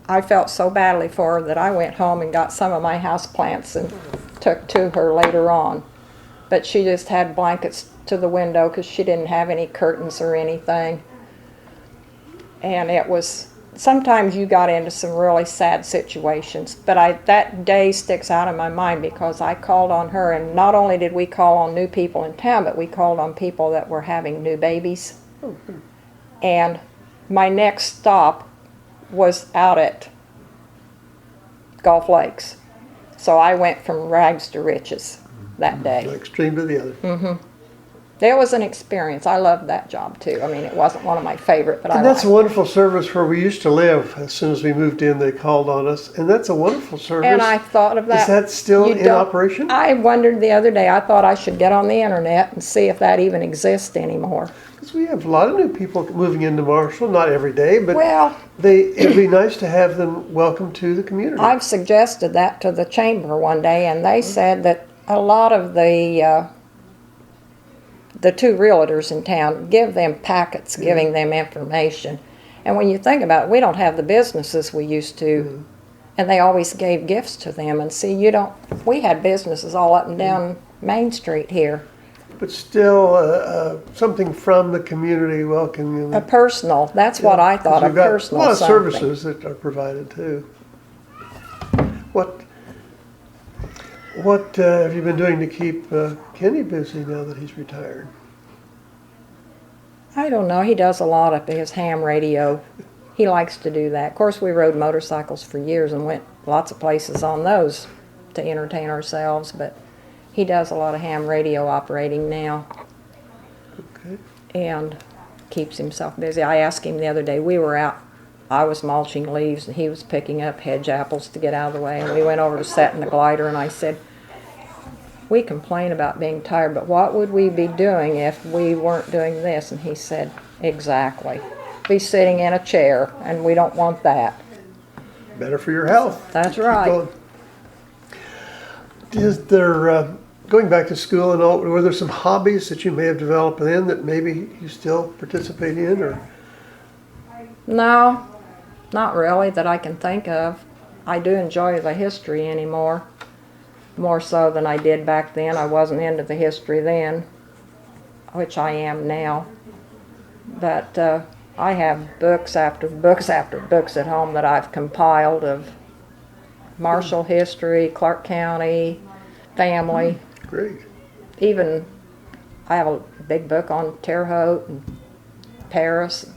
I felt so badly for her that I went home and got some of my houseplants and took to her later on. But she just had blankets to the window because she didn't have any curtains or anything. And it was, sometimes you got into some really sad situations, but that day sticks out in my mind because I called on her, and not only did we call on new people in town, but we called on people that were having new babies. And my next stop was out at Gulf Lakes. So I went from rags to riches that day. One extreme to the other. It was an experience. I loved that job too. I mean, it wasn't one of my favorite, but And I that's liked a wonderful service where we used to live. As soon as we moved in, they called on us. And that's a wonderful service. And I thought of that. Is that still You in don't- operation? I wondered the other day, I thought I should get on the internet and see if that even exists anymore. Because we have a lot of new people moving into Marshall, not every day, but Well, it'd be nice to have them welcome to the community. I've suggested that to the chamber one day, and they said that a lot of the two realtors in town give them packets giving them information. And when you think about it, we don't have the businesses we used to, and they always gave gifts to them. And see, we had businesses all up and down Main Street here. But still, something from the community welcoming A them. personal, that's what I thought, a We've got personal a lot of something. services that are provided too. What have you been doing to keep Kenny busy now that he's retired? I don't know, he does a lot of his ham radio. He likes to do that. Of course, we rode motorcycles for years and went lots of places on those to entertain ourselves, but he does a lot of ham radio operating now Okay. and keeps himself busy. I asked him the other day, we were out, I was mulching leaves and he was picking up hedge apples to get out of the way, and we went over to sit in the glider, and I said, we complain about being tired, but what would we be doing if we weren't doing this? And he said, exactly. Be sitting in a chair, and we don't want that. Better for your health. That's Keep right. going. Is there, going back to school and all, were there some hobbies that you may have developed then that maybe you still participate in, or? No, not really that I can think of. I do enjoy the history anymore, more so than I did back then. I wasn't into the history then, which I am now. But I have books after books after books at home that I've compiled of Marshall history, Clark County, family. Great. Even I have a big book on Terre Haute and Paris,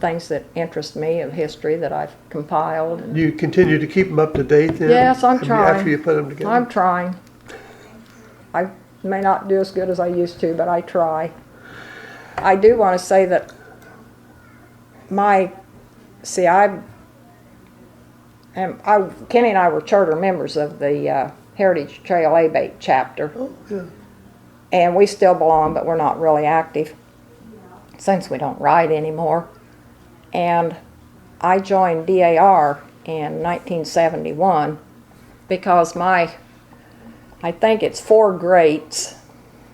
things that interest me of history that I've compiled. Do you continue to keep them up to date then? Yes, I'm I mean, trying. After you put them together? I'm trying. I may not do as good as I used to, but I try. I do want to say that Kenny and I were charter members of the Heritage Trail A-Bait chapter, Oh, yeah. and we still belong, but we're not really active since we don't ride anymore. And I joined DAR in 1971 because I think it's 4 greats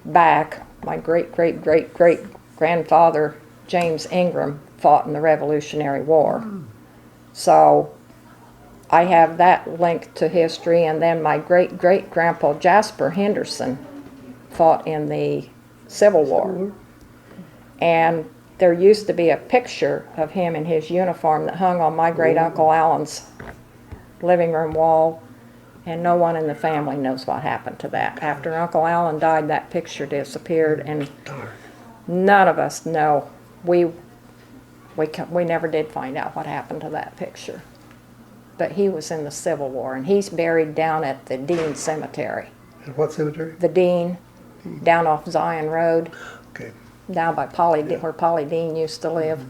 back, my great-great-great-great-grandfather James Ingram fought in the Revolutionary War. So I have that linked to history, and then my great-great-grandpa Jasper Henderson fought in the Civil War. And there used to be a picture of him in his uniform that hung on my great-uncle Alan's living room wall, and no one in the family knows what happened to that. After Uncle Alan died, that picture disappeared, and Darn. none of us know. We never did find out what happened to that picture. But he was in the Civil War, and he's buried down at the Dean Cemetery. And what cemetery? The Dean, down off Zion Road, Okay. down by where Polly Dean used to live.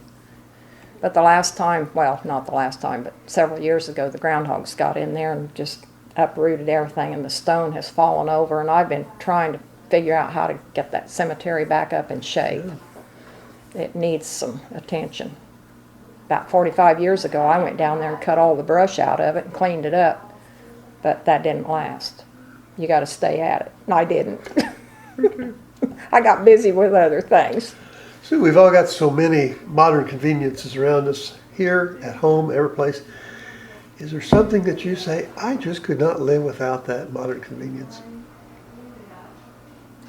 But the last time, well, not the last time, but several years ago, the groundhogs got in there and just uprooted everything, and the stone has fallen over, and I've been trying to figure out how to get that cemetery back up in shape. It needs some attention. About 45 years ago, I went down there and cut all the brush out of it and cleaned it up, but that didn't last. You got to stay at it. And I didn't. I got busy with other things. So we've all got so many modern conveniences around us here, at home, every place. Is there something that you say, I just could not live without that modern convenience?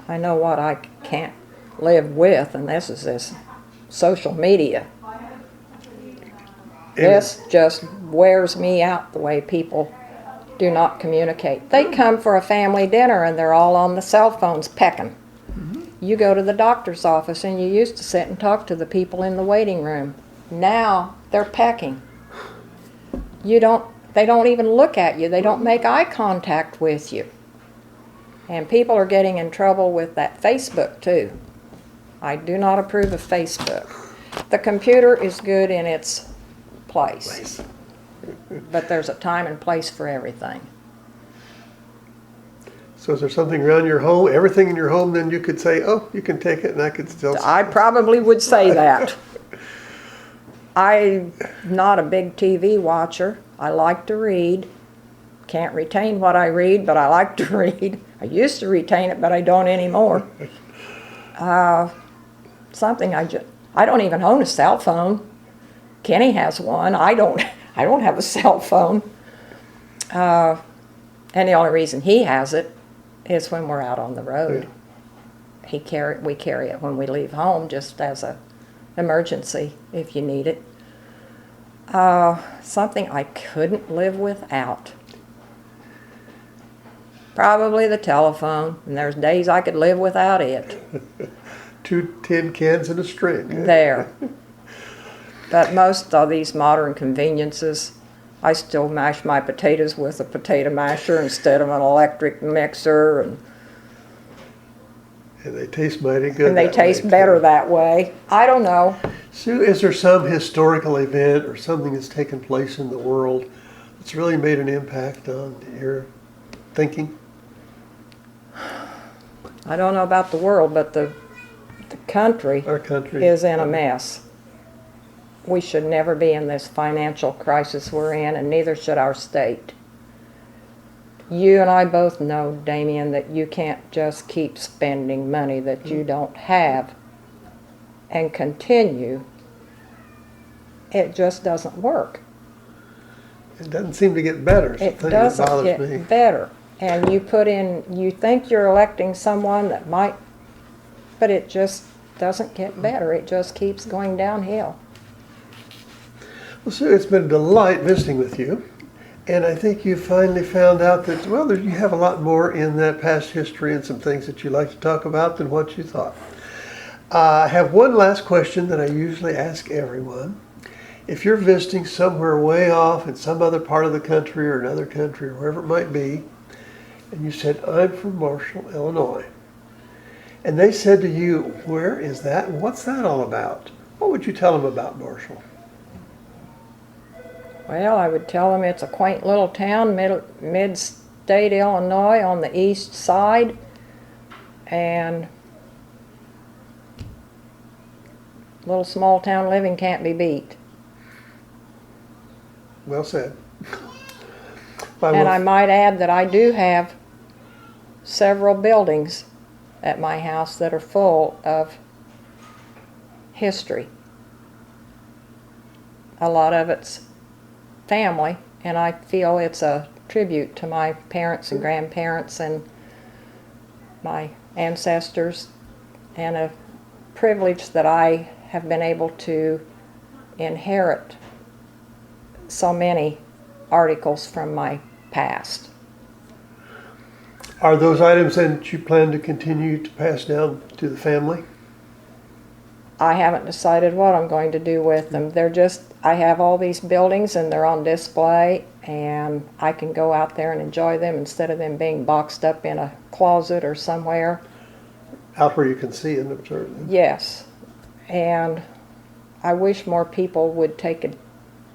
I know what I can't live with, and this social media. This just wears me out, the way people do not communicate. They come for a family dinner and they're all on the cell phones pecking. You go to the doctor's office and you used to sit and talk to the people in the waiting room. Now they're pecking. They don't even look at you. They don't make eye contact with you. And people are getting in trouble with that Facebook too. I do not approve of Facebook. The computer is good in its place. But there's a time and place for everything. So is there something around your home, everything in your home, then you could say, oh, you can take it and I could still... I probably would say that. I'm not a big TV watcher. I like to read. Can't retain what I read, but I like to read. I used to retain it, but I don't anymore. I don't even own a cell phone. Kenny has one. I don't have a cell phone. And the only reason he has it is when we're out on the road. Yeah. We carry it when we leave home, just as an emergency if you need it. Something I couldn't live without. Probably the telephone, and there's days I could live without it. 2 tin cans and a string. There. But most of these modern conveniences, I still mash my potatoes with a potato masher instead of an electric mixer. And they taste mighty good. And they taste better that way. I don't know. Sue, is there some historical event or something that's taken place in the world that's really made an impact on your thinking? I don't know about the world, but the country, Our country is in a mess. We should never be in this financial crisis we're in, and neither should our state. You and I both know, Damien, that you can't just keep spending money that you don't have and continue. It just doesn't work. It doesn't seem to get better. It doesn't get better. And you think you're electing someone that might, but it just doesn't get better. It just keeps going downhill. Well, Sue, it's been a delight visiting with you. And I think you finally found out that, well, you have a lot more in that past history and some things that you like to talk about than what you thought. I have one last question that I usually ask everyone. If you're visiting somewhere way off in some other part of the country or another country or wherever it might be, and you said, I'm from Marshall, Illinois, and they said to you, where is that? What's that all about? What would you tell them about Marshall? Well, I would tell them it's a quaint little town, mid-state Illinois on the east side, and little small town living can't be beat. Well said. And I might add that I do have several buildings at my house that are full of history. A lot of it's family, and I feel it's a tribute to my parents and grandparents and my ancestors, and a privilege that I have been able to inherit so many articles from my past. Are those items that you plan to continue to pass down to the family? I haven't decided what I'm going to do with them. I have all these buildings and they're on display, and I can go out there and enjoy them instead of them being boxed up in a closet or somewhere. Out where you can see them, certainly. Yes. And I wish more people would take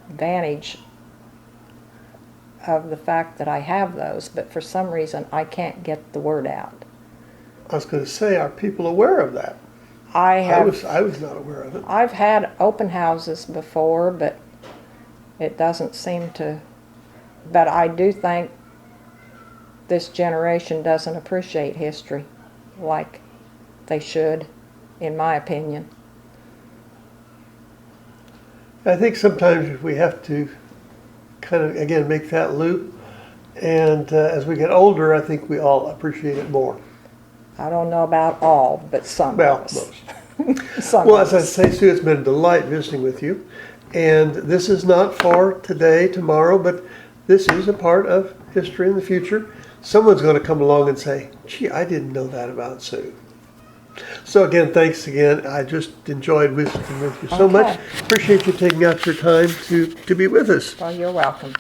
advantage of the fact that I have those, but for some reason I can't get the word out. I was going to say, are people aware of that? I I was not aware of it. I've had open houses before, but it doesn't seem to. But I do think this generation doesn't appreciate history like they should, in my opinion. I think sometimes we have to kind of, again, make that loop. And as we get older, I think we all appreciate it more. I don't know about all, but some Well, of us. most. Some Well, of as I us. say, Sue, it's been a delight visiting with you. And this is not for today, tomorrow, but this is a part of history in the future. Someone's going to come along and say, gee, I didn't know that about Sue. So again, thanks again. I just enjoyed visiting with you so much. Okay. Appreciate you taking out your time to be with us. Well, you're welcome.